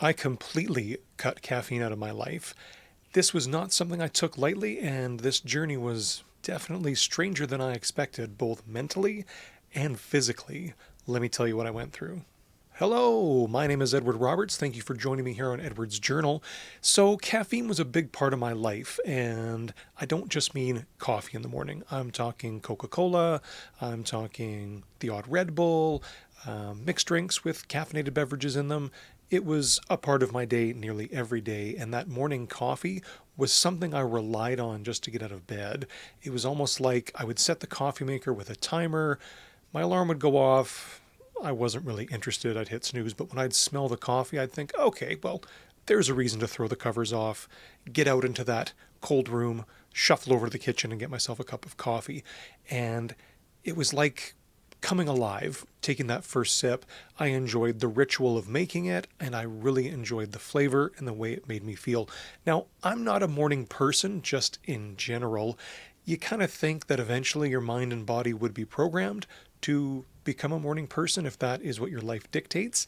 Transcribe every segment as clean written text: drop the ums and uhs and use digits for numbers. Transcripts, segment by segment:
I completely cut caffeine out of my life. This was not something I took lightly, and this journey was definitely stranger than I expected, both mentally and physically. Let me tell you what I went through. Hello, my name is Edward Roberts. Thank you for joining me here on Edward's Journal. So, caffeine was a big part of my life, and I don't just mean coffee in the morning. I'm talking Coca Cola, I'm talking the odd Red Bull, mixed drinks with caffeinated beverages in them. It was a part of my day nearly every day, and that morning coffee was something I relied on just to get out of bed. It was almost like I would set the coffee maker with a timer, my alarm would go off. I wasn't really interested. I'd hit snooze, but when I'd smell the coffee, I'd think, okay, well, there's a reason to throw the covers off, get out into that cold room, shuffle over to the kitchen and get myself a cup of coffee. And it was like coming alive, taking that first sip. I enjoyed the ritual of making it, and I really enjoyed the flavor and the way it made me feel. Now, I'm not a morning person, just in general. You kind of think that eventually your mind and body would be programmed to become a morning person if that is what your life dictates.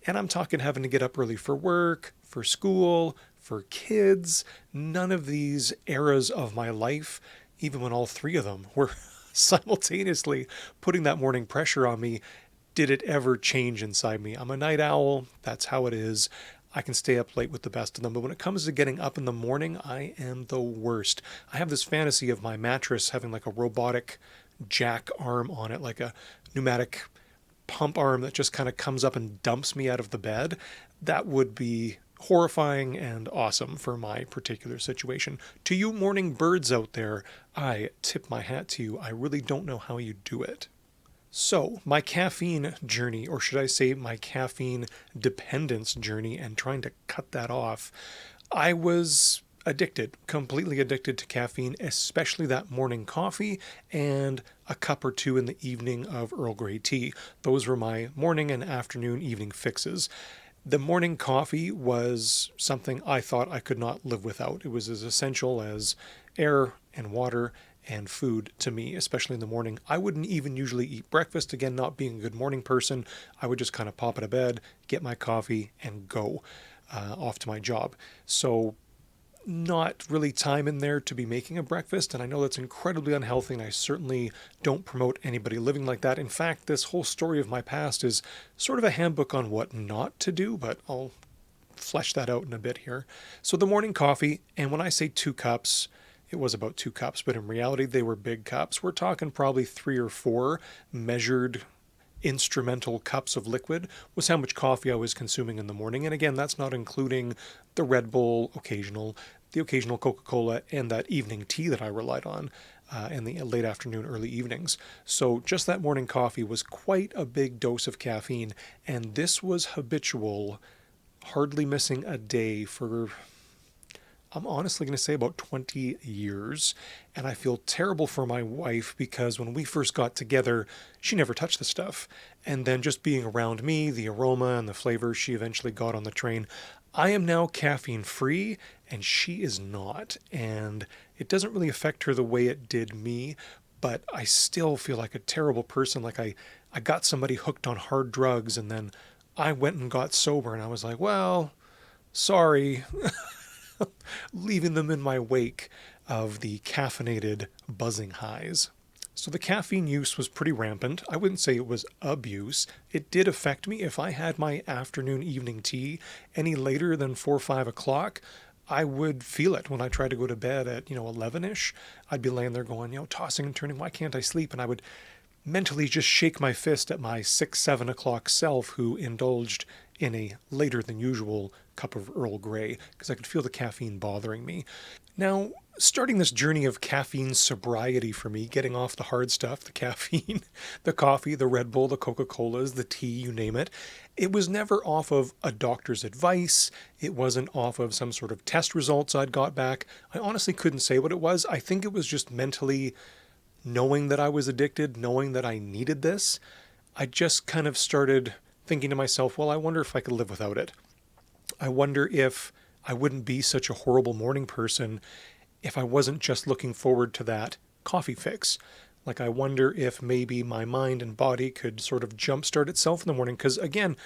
And I'm talking having to get up early for work, for school, for kids. None of these eras of my life, even when all three of them were simultaneously putting that morning pressure on me, did it ever change inside me. I'm a night owl. That's how it is. I can stay up late with the best of them. But when it comes to getting up in the morning, I am the worst. I have this fantasy of my mattress having like a robotic jack arm on it, like a pneumatic pump arm that just kind of comes up and dumps me out of the bed. That would be horrifying and awesome for my particular situation. To you morning birds out there, I tip my hat to you. I really don't know how you do it. So, my caffeine journey, or should I say my caffeine dependence journey, and trying to cut that off, I was addicted, completely addicted to caffeine, especially that morning coffee and a cup or two in the evening of Earl Grey tea. Those were my morning and afternoon evening fixes. The morning coffee was something I thought I could not live without. It was as essential as air and water and food to me, especially in the morning. I wouldn't even usually eat breakfast. Again, not being a good morning person, I would just kind of pop out of bed, get my coffee, and go off to my job. So not really time in there to be making a breakfast, and I know that's incredibly unhealthy, and I certainly don't promote anybody living like that. In fact, this whole story of my past is sort of a handbook on what not to do, but I'll flesh that out in a bit here. So the morning coffee, and when I say 2 cups, it was about 2 cups, but in reality they were big cups. We're talking probably 3 or 4 measured instrumental cups of liquid was how much coffee I was consuming in the morning. And again, that's not including the Red Bull the occasional Coca-Cola, and that evening tea that I relied on in the late afternoon, early evenings. So just that morning coffee was quite a big dose of caffeine, and this was habitual, hardly missing a day for, I'm honestly going to say, about 20 years. And I feel terrible for my wife because when we first got together, she never touched the stuff. And then just being around me, the aroma and the flavor, she eventually got on the train. I am now caffeine free and she is not. And it doesn't really affect her the way it did me, but I still feel like a terrible person. Like I got somebody hooked on hard drugs and then I went and got sober and I was like, well, sorry. Leaving them in my wake of the caffeinated buzzing highs. So the caffeine use was pretty rampant. I wouldn't say it was abuse. It did affect me. If I had my afternoon evening tea any later than 4 or 5 o'clock, I would feel it when I tried to go to bed at, 11ish. I'd be laying there going, tossing and turning, why can't I sleep? And I would mentally just shake my fist at my 6, 7 o'clock self who indulged in a later than usual cup of Earl Grey because I could feel the caffeine bothering me. Now, starting this journey of caffeine sobriety for me, getting off the hard stuff, the caffeine, the coffee, the Red Bull, the Coca-Colas, the tea, you name it, it was never off of a doctor's advice. It wasn't off of some sort of test results I'd got back. I honestly couldn't say what it was. I think it was just mentally knowing that I was addicted, knowing that I needed this. I just kind of started thinking to myself, well, I wonder if I could live without it. I wonder if I wouldn't be such a horrible morning person if I wasn't just looking forward to that coffee fix. Like, I wonder if maybe my mind and body could sort of jumpstart itself in the morning. Because again,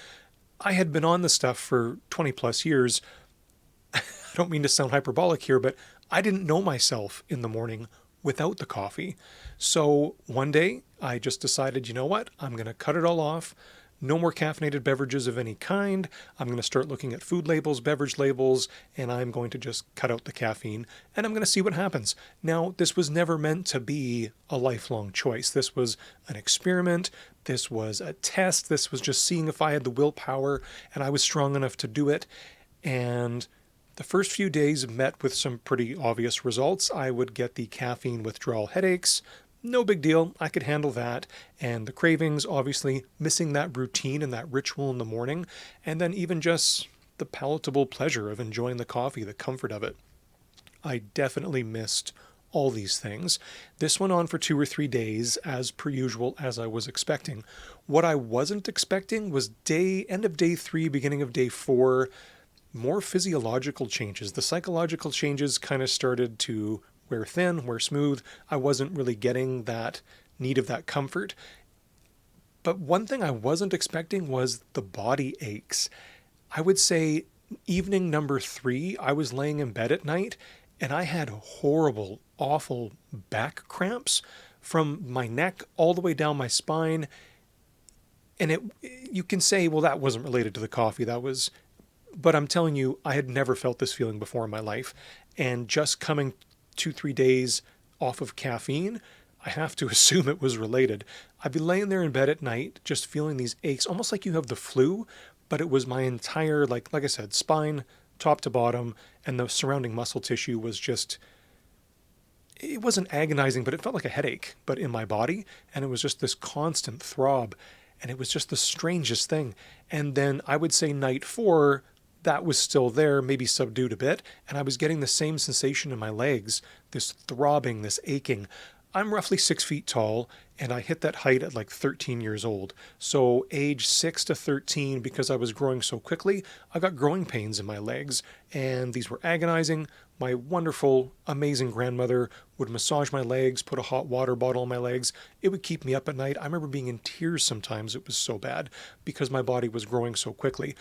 I had been on the stuff for 20 plus years. I don't mean to sound hyperbolic here, but I didn't know myself in the morning without the coffee. So one day I just decided, you know what? I'm going to cut it all off. No more caffeinated beverages of any kind. I'm going to start looking at food labels, beverage labels, and I'm going to just cut out the caffeine and I'm going to see what happens. Now, this was never meant to be a lifelong choice. This was an experiment. This was a test. This was just seeing if I had the willpower and I was strong enough to do it. And the first few days met with some pretty obvious results. I would get the caffeine withdrawal headaches. No big deal. I could handle that. And the cravings, obviously, missing that routine and that ritual in the morning. And then even just the palatable pleasure of enjoying the coffee, the comfort of it. I definitely missed all these things. This went on for 2 or 3 days, as per usual, as I was expecting. What I wasn't expecting was end of day 3, beginning of day 4, more physiological changes. The psychological changes kind of started to wear thin, wear smooth. I wasn't really getting that need of that comfort. But one thing I wasn't expecting was the body aches. I would say evening number 3, I was laying in bed at night and I had horrible, awful back cramps from my neck all the way down my spine. And you can say, well, that wasn't related to the coffee. But I'm telling you, I had never felt this feeling before in my life. And just coming 2, 3 days off of caffeine, I have to assume it was related. I'd be laying there in bed at night, just feeling these aches, almost like you have the flu, but it was my entire, like I said, spine, top to bottom, and the surrounding muscle tissue was just, it wasn't agonizing, but it felt like a headache, but in my body. And it was just this constant throb. And it was just the strangest thing. And then I would say night 4, that was still there, maybe subdued a bit, and I was getting the same sensation in my legs, this throbbing, this aching. I'm roughly 6 feet tall, and I hit that height at like 13 years old. So age 6 to 13, because I was growing so quickly, I got growing pains in my legs, and these were agonizing. My wonderful, amazing grandmother would massage my legs, put a hot water bottle on my legs. It would keep me up at night. I remember being in tears sometimes. It was so bad because my body was growing so quickly.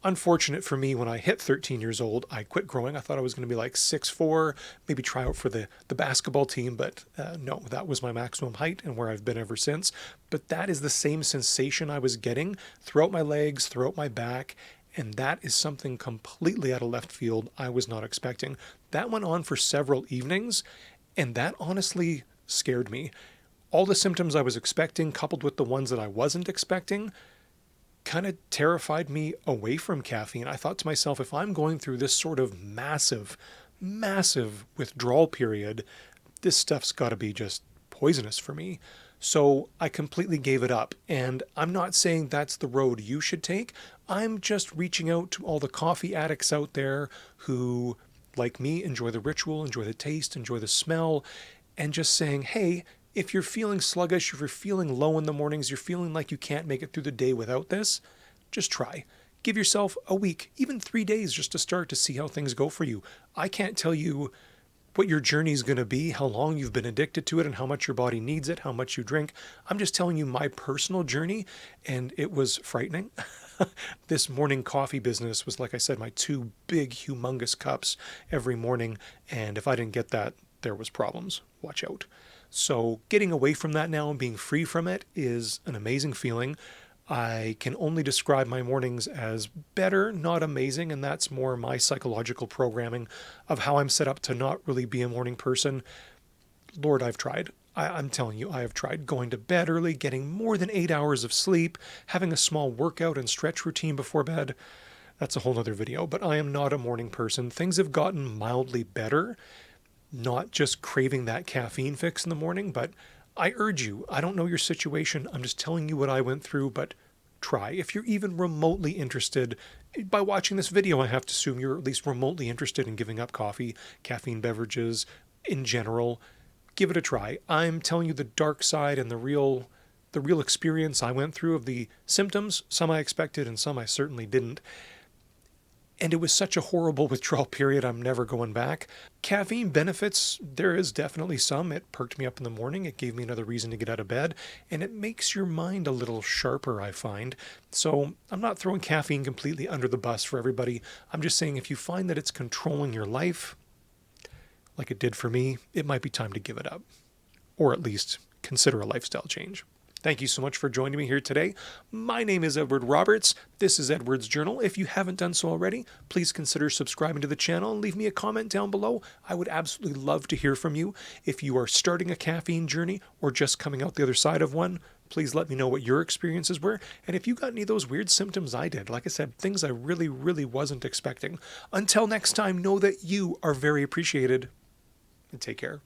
Unfortunate for me, when I hit 13 years old, I quit growing. I thought I was going to be like 6'4", maybe try out for the basketball team, but no, that was my maximum height and where I've been ever since. But that is the same sensation I was getting throughout my legs, throughout my back, and that is something completely out of left field I was not expecting. That went on for several evenings, and that honestly scared me. All the symptoms I was expecting, coupled with the ones that I wasn't expecting, kind of terrified me away from caffeine. I thought to myself, if I'm going through this sort of massive, massive withdrawal period, this stuff's got to be just poisonous for me. So I completely gave it up. And I'm not saying that's the road you should take. I'm just reaching out to all the coffee addicts out there who, like me, enjoy the ritual, enjoy the taste, enjoy the smell, and just saying, hey, if you're feeling sluggish, if you're feeling low in the mornings, you're feeling like you can't make it through the day without this, just try. Give yourself a week, even 3 days just to start to see how things go for you. I can't tell you what your journey is going to be, how long you've been addicted to it, and how much your body needs it, how much you drink. I'm just telling you my personal journey, and it was frightening. This morning coffee business was, like I said, my 2 big, humongous cups every morning, and if I didn't get that, there was problems. Watch out. So getting away from that now and being free from it is an amazing feeling. I can only describe my mornings as better, not amazing, and that's more my psychological programming of how I'm set up to not really be a morning person. Lord, I've tried. I'm telling you, I have tried going to bed early, getting more than 8 hours of sleep, having a small workout and stretch routine before bed. That's a whole other video, but I am not a morning person. Things have gotten mildly better. Not just craving that caffeine fix in the morning, but I urge you, I don't know your situation. I'm just telling you what I went through, but try. If you're even remotely interested, by watching this video, I have to assume you're at least remotely interested in giving up coffee, caffeine beverages in general. Give it a try. I'm telling you the dark side and the real experience I went through of the symptoms. Some I expected and some I certainly didn't. And it was such a horrible withdrawal period, I'm never going back. Caffeine benefits, there is definitely some. It perked me up in the morning, it gave me another reason to get out of bed, and it makes your mind a little sharper, I find. So I'm not throwing caffeine completely under the bus for everybody. I'm just saying if you find that it's controlling your life, like it did for me, it might be time to give it up. Or at least consider a lifestyle change. Thank you so much for joining me here today. My name is Edward Roberts. This is Edward's Journal. If you haven't done so already, please consider subscribing to the channel and leave me a comment down below. I would absolutely love to hear from you. If you are starting a caffeine journey or just coming out the other side of one, please let me know what your experiences were. And if you got any of those weird symptoms I did, like I said, things I really wasn't expecting. Until next time, know that you are very appreciated and take care.